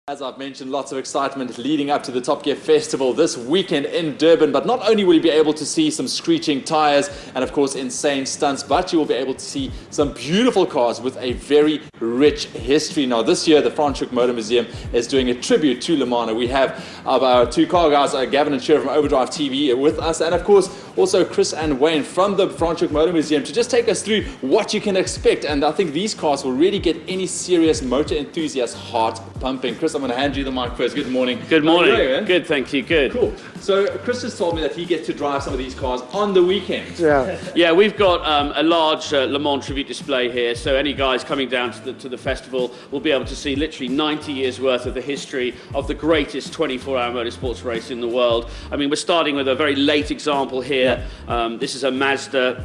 As I've mentioned, lots of excitement leading up to the Top Gear Festival this weekend in Durban. But not only will you be able to see some screeching tires and, of course, insane stunts, but you will be able to see some beautiful cars with a very rich history. Now, this year, the Franschhoek Motor Museum is doing a tribute to LeMans. We have our two car guys, Gavin and Shira from Overdrive TV with us, and, of course, also Chris and Wayne from the Franschhoek Motor Museum to just take us through what you can expect. And I think these cars will really get any serious motor enthusiast heart pumping. Chris, I'm going to hand you the mic first. Good morning. Good morning. Good, thank you. Good. Cool. So Chris has told me that he gets to drive some of these cars on the weekend. Yeah, we've got a large Le Mans tribute display here. So any guys coming down to the festival will be able to see literally 90 years worth of the history of the greatest 24-hour motorsports race in the world. I mean, we're starting with a very late example here. This is a Mazda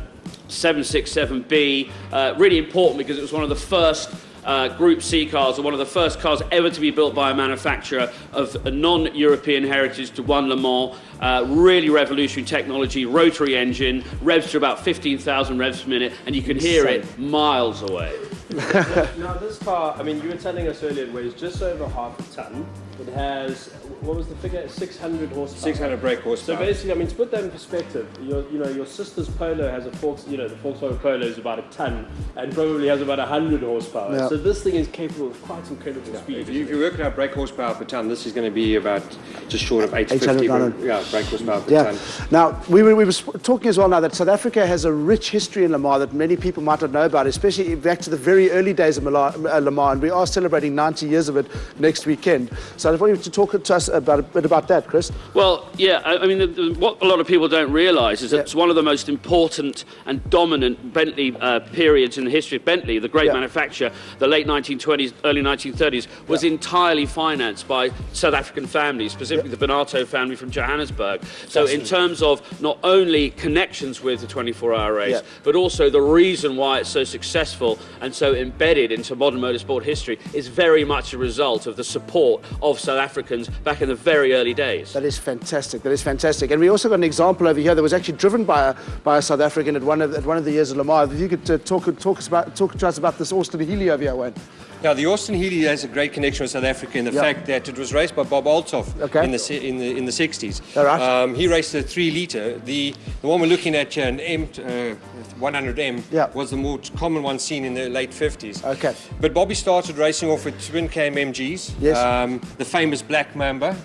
767B. Really important because it was one of the first Group C cars, or one of the first cars ever to be built by a manufacturer of a non-European heritage to one Le Mans. Really revolutionary technology, rotary engine, revs to about 15,000 revs per minute, and you can hear it miles away. Now this car, I mean, you were telling us earlier, it weighs just over half a ton. It has, what was the figure? 600 horsepower. 600 brake horsepower. So basically, I mean, to put that in perspective, your sister's Polo has the Volkswagen Polo is about a ton and probably has about 100 horsepower. Yeah. So this thing is capable of quite incredible speed. If you work out brake horsepower per ton, this is going to be about just short of 850 brake horsepower per ton. Now, we were talking as well now that South Africa has a rich history in Le Mans that many people might not know about, especially back to the very early days of Le Mans, and we are celebrating 90 years of it next weekend. So I just want you to talk to us about a bit about that, Chris. Well, yeah, I mean, what a lot of people don't realise is that it's one of the most important and dominant Bentley periods in the history of Bentley, the great manufacturer. The late 1920s, early 1930s was entirely financed by South African families, specifically the Bonato family from Johannesburg. So in terms of not only connections with the 24-hour race, but also the reason why it's so successful and so embedded into modern motorsport history is very much a result of the support of South Africans back in the very early days. That is fantastic. That is fantastic. And we also got an example over here that was actually driven by a South African at one of the years of Le Mans. If you could talk to us about this Austin Healey over here, Wayne. Now, the Austin Healey has a great connection with South Africa in the fact that it was raced by Bob Althoff in the 60s. All right. He raced a 3-litre. The one we're looking at here, an M 100M, was the more common one seen in the late 50s. Okay. But Bobby started racing off with twin cam MGs. Yes. The famous Black Mamba,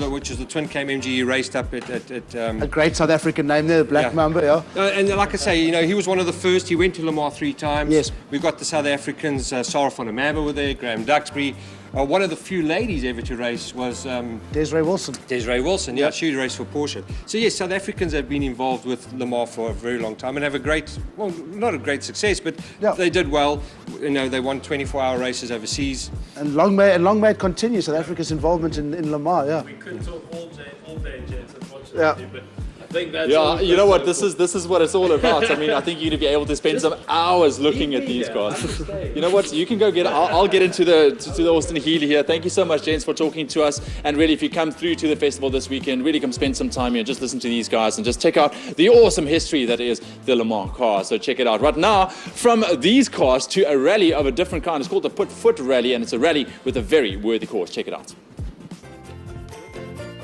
which is the twin cam MG he raced up at a great South African name there, Black Mamba. And like I say, he was one of the first. He went to Le Mans 3 times. Yes. We've got the South Africans, Sarah van der Merwe were there, Graham Duxbury. One of the few ladies ever to race was Desiree Wilson. Desiree Wilson, she raced for Porsche. So yes, South Africans have been involved with Le Mans for a very long time and have a great, well, not a great success, but they did well. They won 24-hour races overseas. And long may it continue, South Africa's involvement in Le Mans. We could talk all day, gents, unfortunately, but I think that's you know what, this is what it's all about. I mean, I think you're going to be able to spend some hours looking at these cars. You know what, you can go I'll get into the Austin Healey here. Thank you so much, gents, for talking to us. And really, if you come through to the festival this weekend, really come spend some time here and just listen to these guys and just check out the awesome history that is the Le Mans car. So check it out. Right now, from these cars to a rally of a different kind. It's called the Put Foot Rally, and it's a rally with a very worthy cause. Check it out.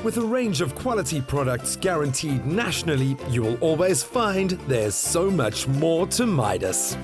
With a range of quality products guaranteed nationally, you will always find there's so much more to Midas.